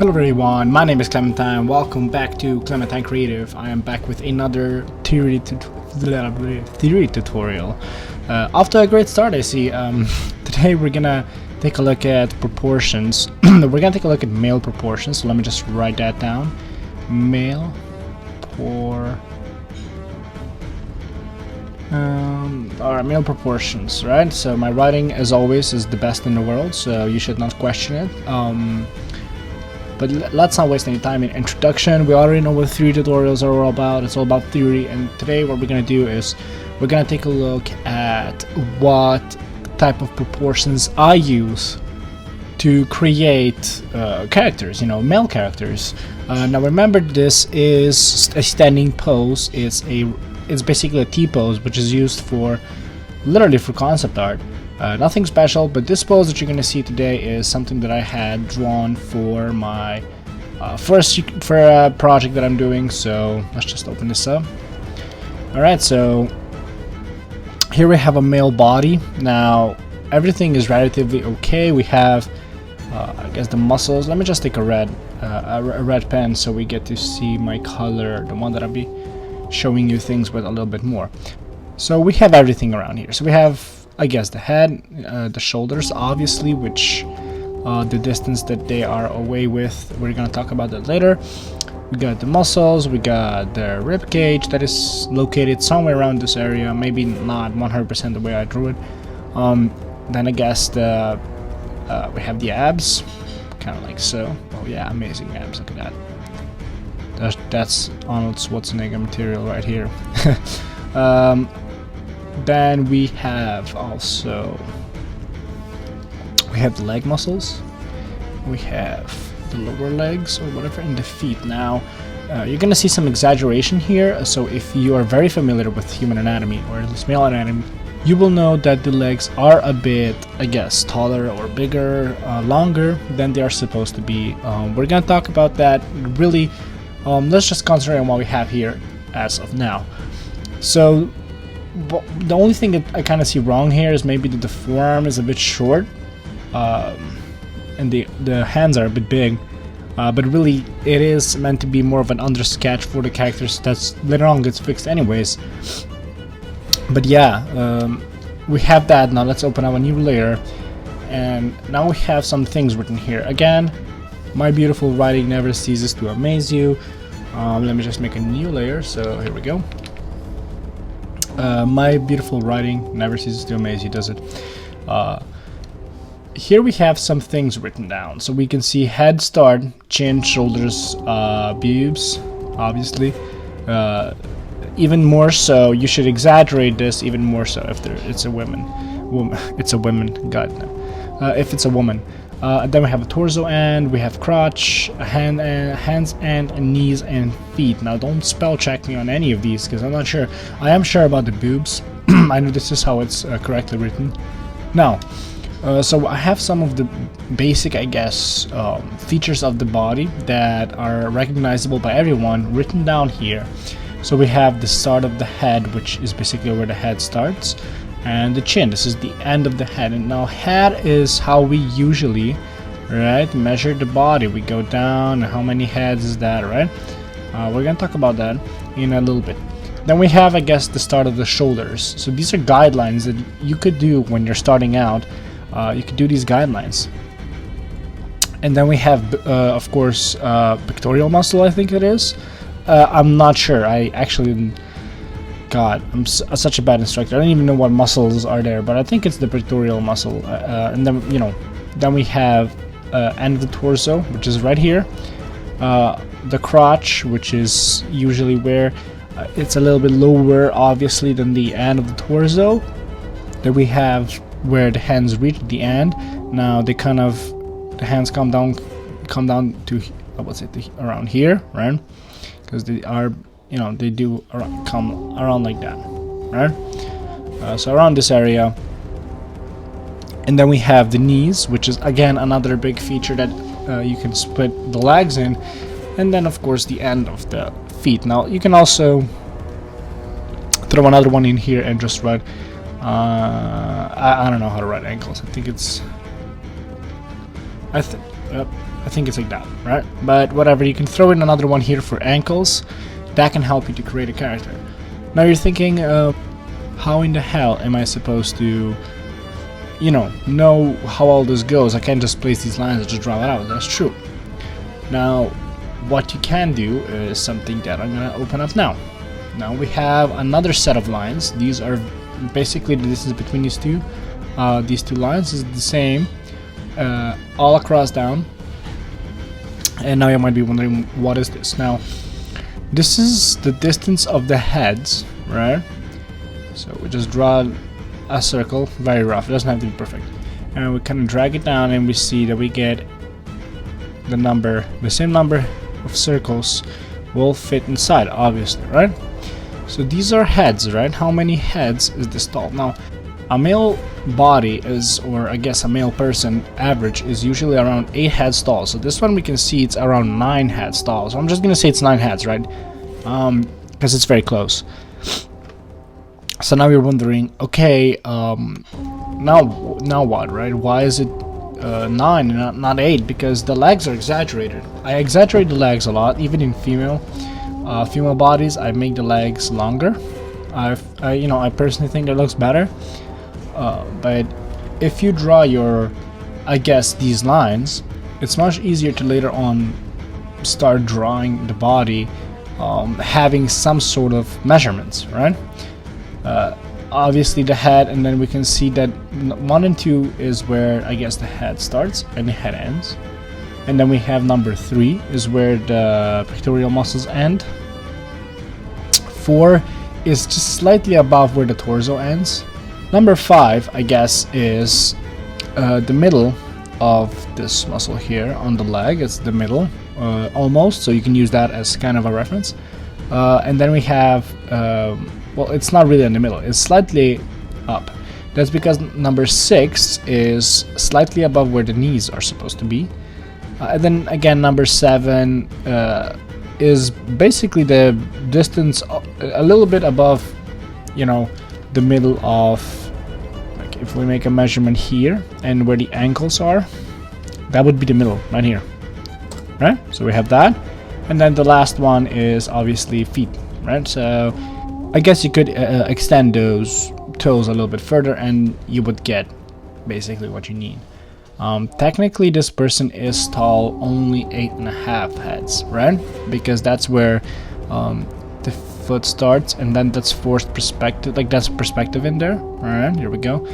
Hello everyone, my name is Clementine. Welcome back to Clementine Creative. I am back with another theory tutorial. Off to a great start, I see. Today we're gonna take a look at proportions. We're gonna take a look at male proportions, so let me just write that down. Male male proportions, right? So my writing, as always, is the best in the world, so you should not question it. But let's not waste any time in introduction. We already know what theory tutorials are all about. It's all about theory, and today what we're going to do is we're going to take a look at what type of proportions I use to create characters, male characters. Now remember, this is a standing pose. It's basically a T-pose, which is used literally for concept art. Nothing special, but this pose that you're going to see today is something that I had drawn for my first project that I'm doing. So let's just open this up. Alright, so here we have a male body. Now everything is relatively okay. We have I guess the muscles. Let me just take a red pen so we get to see my color, the one that I'll be showing you things with a little bit more. So we have everything around here. So we have, I guess, the head, the shoulders, obviously, which the distance that they are away with, we're gonna talk about that later. We got the muscles, we got the rib cage that is located somewhere around this area, maybe not 100% the way I drew it. Then I guess we have the abs, kind of like so. Oh yeah, amazing abs, look at that. That's Arnold Schwarzenegger material right here. Then we have the leg muscles, we have the lower legs or whatever, and the feet. Now you're gonna see some exaggeration here, so if you are very familiar with human anatomy, or at least male anatomy, you will know that the legs are a bit, I guess, taller or bigger, longer than they are supposed to be. We're gonna talk about that. Really, let's just concentrate on what we have here as of now. So the only thing that I kind of see wrong here is maybe that the forearm is a bit short, and the hands are a bit big, but really it is meant to be more of an undersketch for the characters that's later on gets fixed anyways. But yeah, we have that. Now let's open up a new layer, and now we have some things written here. Again, my beautiful writing never ceases to amaze you. Let me just make a new layer. So here we go. My beautiful writing never ceases to amaze you, does it? Here we have some things written down. So we can see head, start, chin, shoulders, boobs, obviously. Even more so, you should exaggerate this even more so if it's a woman. It's a woman, God no. If it's a woman. Then we have a torso end, we have crotch, hands and knees and feet. Now don't spell check me on any of these because I'm not sure. I am sure about the boobs. I know this is how it's correctly written. Now, so I have some of the basic, I guess, features of the body that are recognizable by everyone written down here. So we have the start of the head, which is basically where the head starts, and the chin. This is the end of the head. And now head is how we usually, right, measure the body. We go down, how many heads is that, right? We're gonna talk about that in a little bit. Then we have, I guess, the start of the shoulders. So these are guidelines that you could do when you're starting out. You could do these guidelines. And then we have, of course, pectoral muscle, I think it is. I'm not sure. I actually, God, I'm such a bad instructor. I don't even know what muscles are there, but I think it's the pectoral muscle. And then, then we have end of the torso, which is right here. The crotch, which is usually where it's a little bit lower, obviously, than the end of the torso. Then we have where the hands reach the end. Now the hands come down to, what's it, around here, right? Because they are, they do come around like that, right? So around this area. And then we have the knees, which is again another big feature that you can split the legs in. And then of course the end of the feet. Now you can also throw another one in here and just write, I don't know how to write ankles. I think it's, I think it's like that, right? But whatever, you can throw in another one here for ankles. That can help you to create a character. Now you're thinking, how in the hell am I supposed to, know how all this goes? I can't just place these lines and just draw it out. That's true. Now, what you can do is something that I'm gonna open up now. Now we have another set of lines. These are basically the distance between these two. These two lines is the same all across down. And now you might be wondering, what is this? Now, this is the distance of the heads, right? So we just draw a circle, very rough, it doesn't have to be perfect. And we kind of drag it down and we see that we get the same number of circles will fit inside, obviously, right? So these are heads, right? How many heads is this tall? Now, a male body is, or I guess a male person average is usually around 8 heads tall. So this one we can see it's around 9 heads tall. So I'm just gonna say it's 9 heads, right? Because it's very close. So now you're wondering, okay, now what, right? Why is it 9 and not 8? Because the legs are exaggerated. I exaggerate the legs a lot, even in female bodies. I make the legs longer. I personally think it looks better. But if you draw these lines, it's much easier to later on start drawing the body, having some sort of measurements, right? Obviously the head, and then we can see that 1 and 2 is where I guess the head starts and the head ends. And then we have number 3 is where the pectoral muscles end. 4 is just slightly above where the torso ends. Number 5, I guess, is the middle of this muscle here on the leg. It's the middle, almost, so you can use that as kind of a reference. And then we have, well, it's not really in the middle, it's slightly up. That's because number 6 is slightly above where the knees are supposed to be. And then again, number 7 is basically the distance a little bit above, the middle of, like, if we make a measurement here and where the ankles are, that would be the middle right here, right? So we have that, and then the last one is obviously feet, right? So I guess you could extend those toes a little bit further and you would get basically what you need. Technically this person is tall only 8.5 heads, right? Because that's where the foot starts, and then that's forced perspective, like that's perspective in there. All right, here we go.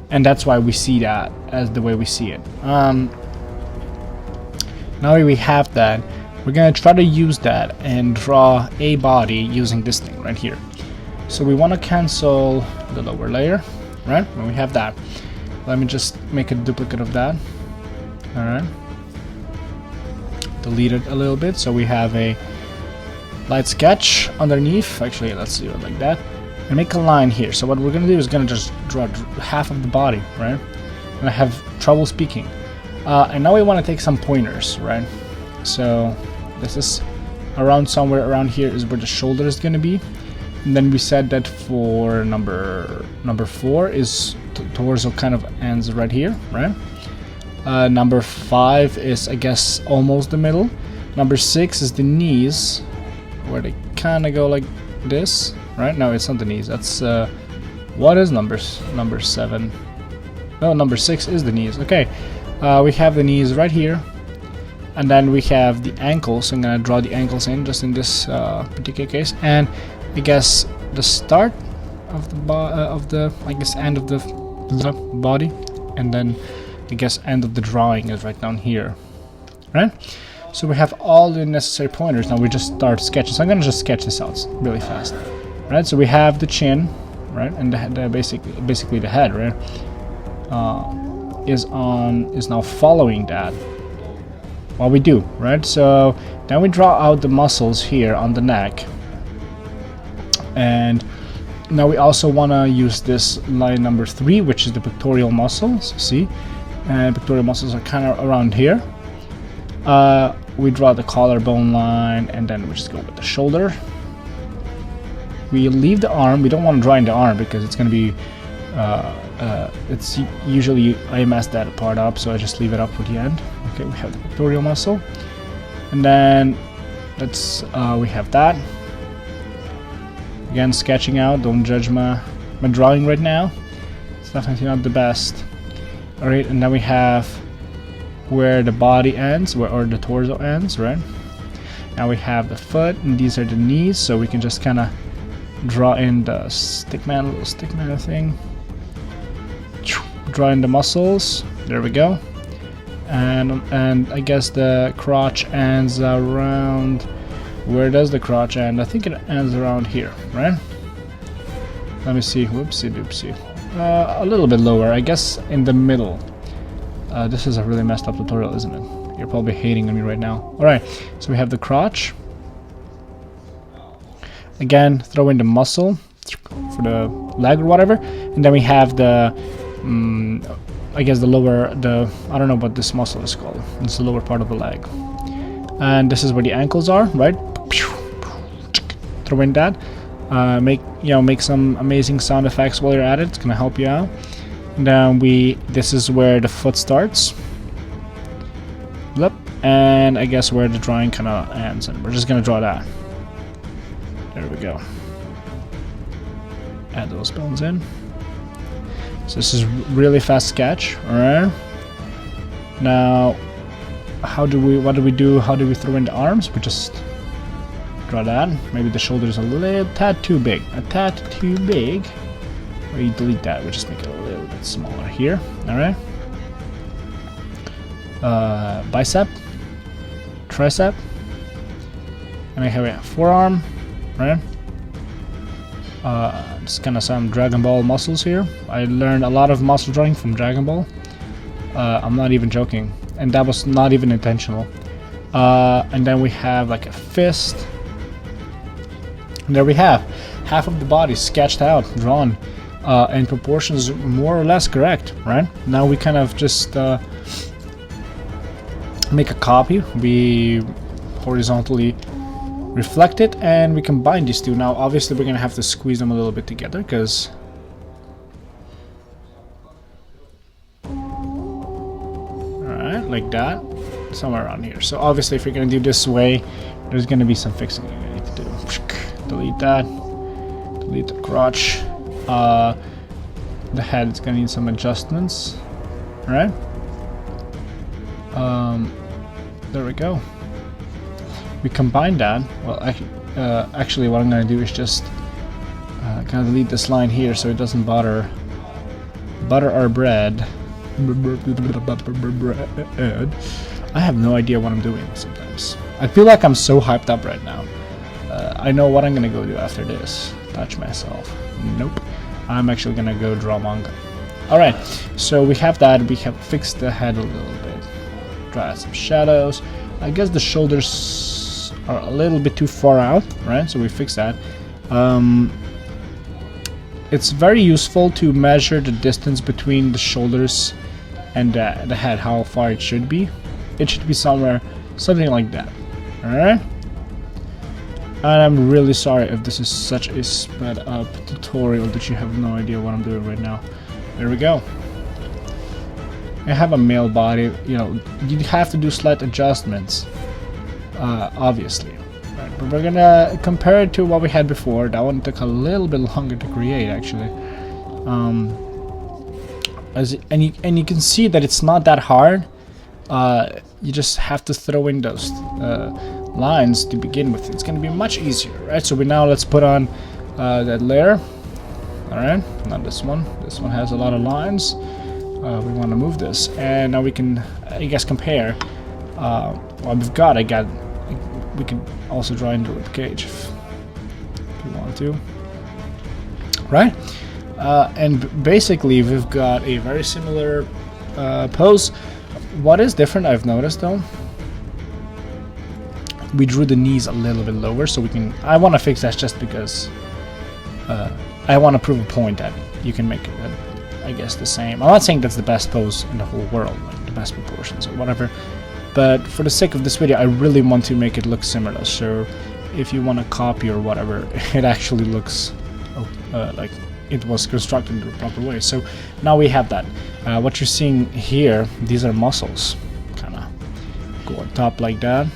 And that's why we see that as the way we see it. Now we have that, we're gonna try to use that and draw a body using this thing right here. So we want to cancel the lower layer, right? When we have that, let me just make a duplicate of that. All right, delete it a little bit so we have a light sketch underneath. Actually, let's do it like that and make a line here. So what we're gonna do is gonna just draw half of the body, right? And I have trouble speaking. And now we want to take some pointers, right? So this is around somewhere around here is where the shoulder is gonna be. And then we said that for number 4 is torso kind of ends right here, right? Number 5 is, I guess, almost the middle. Number 6 is the knees, where they kind of go like this, right? No, it's not the knees. That's what is number 7? No, number 6 is the knees. Okay, we have the knees right here, and then we have the ankles. I'm gonna draw the ankles in just in this particular case, and I guess the start of the I guess end of the body, and then I guess end of the drawing is right down here, right? So we have all the necessary pointers. Now we just start sketching. So I'm gonna just sketch this out really fast, right? So we have the chin, right, and the basically the head, right, is now following that. What we do, right? So then we draw out the muscles here on the neck, and now we also want to use this line number 3, which is the pectoral muscles. See, and pectoral muscles are kind of around here. We draw the collarbone line, and then we just go with the shoulder. We leave the arm. We don't want to draw in the arm because it's going to be It's usually I mess that part up, so I just leave it up for the end. Okay, we have the pectoral muscle, and then we have that. Again, sketching out. Don't judge my drawing right now. It's definitely not the best. All right, and then we have where the body ends, or the torso ends, right? Now we have the foot, and these are the knees, so we can just kind of draw in the little stick man thing. Draw in the muscles. There we go. And I guess the crotch ends around. Where does the crotch end? I think it ends around here, right? Let me see. Whoopsie doopsie. A little bit lower, I guess, in the middle. This is a really messed up tutorial, isn't it? You're probably hating on me right now. Alright, so we have the crotch. Again, throw in the muscle for the leg or whatever. And then we have the, I guess the lower, I don't know what this muscle is called. It's the lower part of the leg. And this is where the ankles are, right? Throw in that. Make some amazing sound effects while you're at it. It's gonna help you out. And then this is where the foot starts. Yep. And I guess where the drawing kind of ends, and we're just gonna draw that. There we go. Add those bones in. So this is really fast sketch. All right. Now, what do we do? How do we throw in the arms? We just draw that. Maybe the shoulder's a little tad too big. A tad too big. We delete that. We just make it a little bit smaller here. All right. Bicep, tricep, and I have a forearm. Right. Just kind of some Dragon Ball muscles here. I learned a lot of muscle drawing from Dragon Ball. I'm not even joking, and that was not even intentional. And then we have like a fist. And there we have half of the body sketched out, drawn, and proportions more or less correct, right? Now we kind of just make a copy. We horizontally reflect it, and we combine these two. Now, obviously, we're gonna have to squeeze them a little bit together, because alright, like that, somewhere around here. So obviously, if you're gonna do this way, there's gonna be some fixing you're gonna need to do. Delete that. Delete the crotch. The head is gonna need some adjustments. Alright. There we go. We combine that. Well, actually, what I'm gonna do is just kind of delete this line here so it doesn't butter our bread. I have no idea what I'm doing sometimes. I feel like I'm so hyped up right now. I know what I'm gonna go do after this. Touch myself. Nope. I'm actually gonna go draw manga. Alright, so we have that. We have fixed the head a little bit. Draw some shadows. I guess the shoulders are a little bit too far out, right? So we fix that. It's very useful to measure the distance between the shoulders and the head, how far it should be. It should be somewhere, something like that. Alright? And I'm really sorry if this is such a sped up tutorial that you have no idea what I'm doing right now. There we go. I have a male body, you know, you have to do slight adjustments, obviously. Right, but we're gonna compare it to what we had before. That one took a little bit longer to create, actually. And you can see that it's not that hard. You just have to throw in those lines to begin with. It's gonna be much easier, right? So let's put on that layer. All right, not this one. This one has a lot of lines. We want to move this, and now we can, I guess, compare what we've got. We can also draw into a cage if you want to, right? And basically, we've got a very similar pose. What is different, I've noticed though, we drew the knees a little bit lower, so we can. I want to fix that just because I want to prove a point that you can make it. I guess the same. I'm not saying that's the best pose in the whole world, like the best proportions or whatever, but for the sake of this video, I really want to make it look similar. So if you want to copy or whatever, it actually looks like it was constructed in the proper way. So now we have that. What you're seeing here, these are muscles, kind of go on top like that.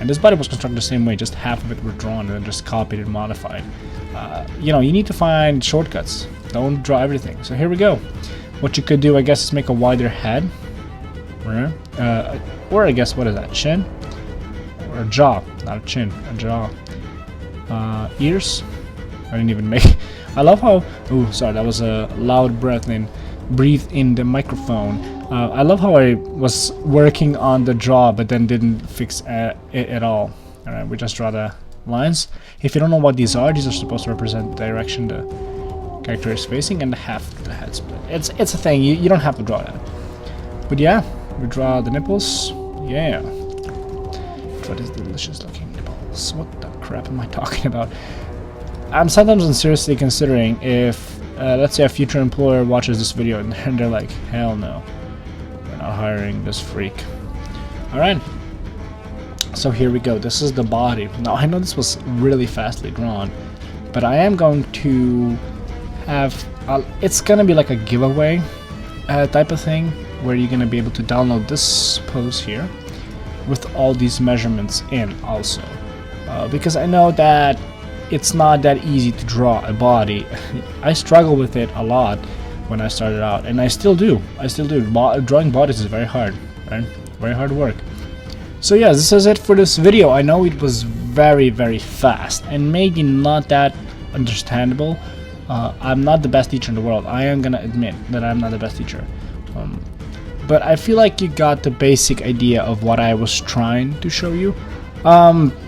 And this body was constructed the same way, just half of it were drawn and then just copied and modified. You know, you need to find shortcuts. Don't draw everything. So here we go. What you could do, I guess, is make a wider head. Right? Or I guess, what is that? Chin? Or a jaw? Not a chin, a jaw. Ears? I didn't even make. I love how. Oh, sorry, that was a loud breath in. Breathe in the microphone. I love how I was working on the jaw, but then didn't fix it at all. All right, we just draw the lines. If you don't know what these are supposed to represent the direction the character is facing and the half of the head split. It's a thing. You don't have to draw that. But yeah, we draw the nipples. Yeah. Draw these delicious looking nipples. What the crap am I talking about? I'm sometimes seriously considering if, let's say, a future employer watches this video and they're like, hell no, we're not hiring this freak. Alright, so here we go. This is the body. Now, I know this was really fastly drawn, but I am going to have, it's going to be like a giveaway type of thing, where you're going to be able to download this pose here with all these measurements in also. Because I know that it's not that easy to draw a body. I struggle with it a lot when I started out, and I still do. Drawing bodies is very hard, right? Very hard work. So yeah, this is it for this video. I know it was very, very fast and maybe not that understandable. I'm not the best teacher in the world. I am gonna admit that I'm not the best teacher. But I feel like you got the basic idea of what I was trying to show you.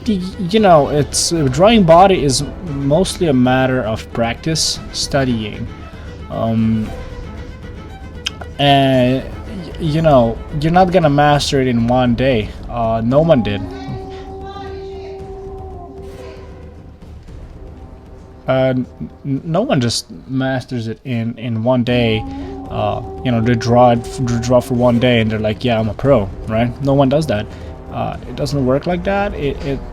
You know, it's drawing body is mostly a matter of practice, studying, and you know, you're not gonna master it in one day. No one did. No one just masters it in one day. You know, they draw for one day and they're like, yeah, I'm a pro, right? No one does that. It doesn't work like that.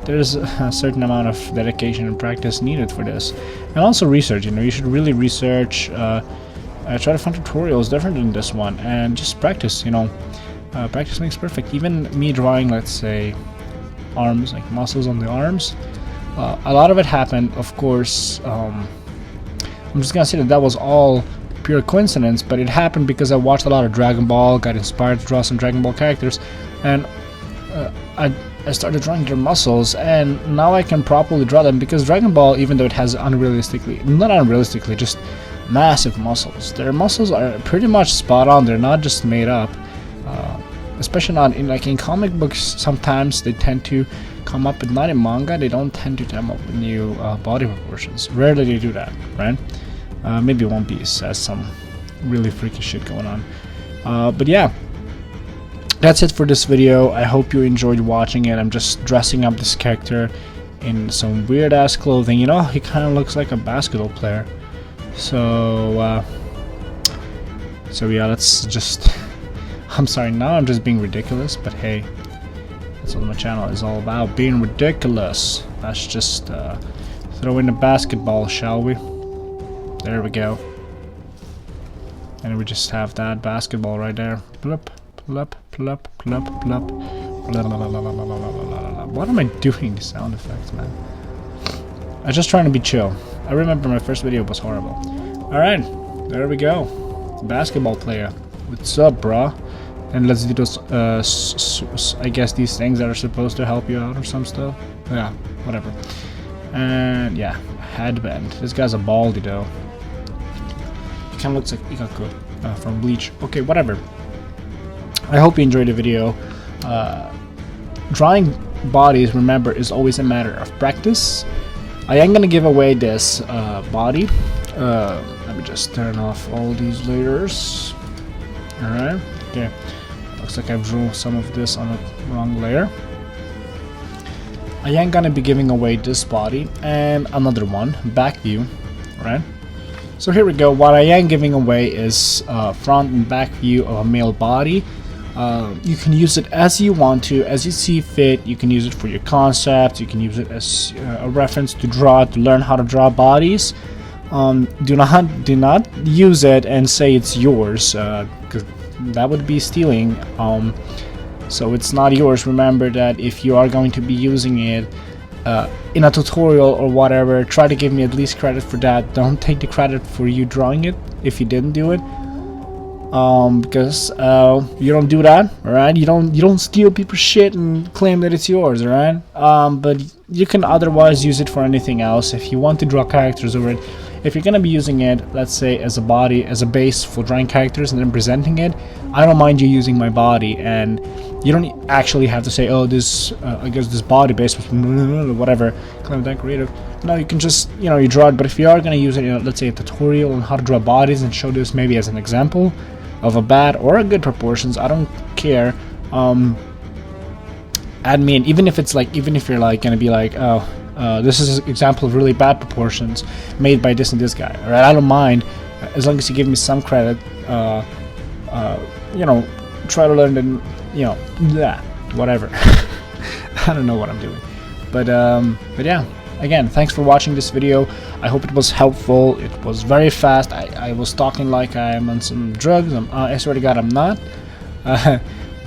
There's a certain amount of dedication and practice needed for this, and also research. You know, you should really research. Try to find tutorials different than this one, and just practice. You know, practice makes perfect. Even me drawing, let's say, arms, like muscles on the arms. A lot of it happened, of course. I'm just gonna say that was all pure coincidence, but it happened because I watched a lot of Dragon Ball, got inspired to draw some Dragon Ball characters, and I started drawing their muscles, and now I can properly draw them, because Dragon Ball, even though it has not unrealistically, just massive muscles. Their muscles are pretty much spot on. They're not just made up. Especially not in comic books. Sometimes they tend to come up, but not in manga. They don't tend to come up with new body proportions. Rarely they do that, right? Maybe One Piece has some really freaky shit going on. But yeah. That's it for this video. I hope you enjoyed watching it. I'm just dressing up this character in some weird ass clothing. You know, he kind of looks like a basketball player. So yeah, let's just. I'm sorry, now I'm just being ridiculous, but hey, that's what my channel is all about, being ridiculous. Let's just throw in the basketball, shall we? There we go. And we just have that basketball right there. Bloop. Plup, plup, plup, plup. What am I doing? The sound effects, man. I'm just trying to be chill. I remember my first video was horrible. Alright, there we go. Basketball player. What's up, brah? And let's do those, I guess these things that are supposed to help you out or some stuff. Yeah, whatever. And yeah, headband. This guy's a baldy though. He kind of looks like Ikaku from Bleach. Okay, whatever. I hope you enjoyed the video. Drawing bodies, remember, is always a matter of practice. I am gonna give away this body. Let me just turn off all these layers. Alright, okay. Looks like I've drew some of this on the wrong layer. I am gonna be giving away this body and another one, back view, right? So here we go. What I am giving away is front and back view of a male body. You can use it as you want to, as you see fit. You can use it for your concept. You can use it as a reference to learn how to draw bodies. do not use it and say it's yours, because that would be stealing. So it's not yours. Remember that if you are going to be using it in a tutorial or whatever, try to give me at least credit for that. Don't take the credit for you drawing it if you didn't do it, because you don't do that. All right, you don't steal people's shit and claim that it's yours. All right, but you can otherwise use it for anything else. If you want to draw characters over it, if you're gonna be using it, let's say as a body, as a base for drawing characters and then presenting it, I don't mind you using my body, and you don't actually have to say, oh, this I guess this body base was whatever, claim that creative. No, you can just, you know, you draw it. But if you are gonna use it in, let's say, a tutorial on how to draw bodies and show this maybe as an example of a bad or a good proportions, I don't care. Add me in, even if it's like, even if you're like gonna be like, oh, this is an example of really bad proportions made by this and this guy. Alright, I don't mind, as long as you give me some credit. You know, try to learn and, you know, whatever. I don't know what I'm doing, but yeah. Again, thanks for watching this video. I hope it was helpful. It was very fast. I was talking like I'm on some drugs. I swear to God, I'm not.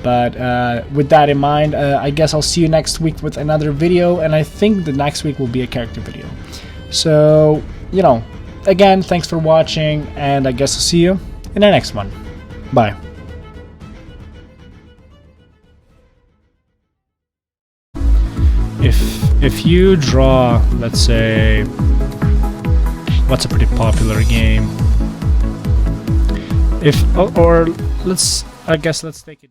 But with that in mind, I guess I'll see you next week with another video, and I think the next week will be a character video. So, you know, again, thanks for watching, and I guess I'll see you in the next one. Bye. If you draw, let's say, what's a pretty popular game? Or let's, I guess let's take it.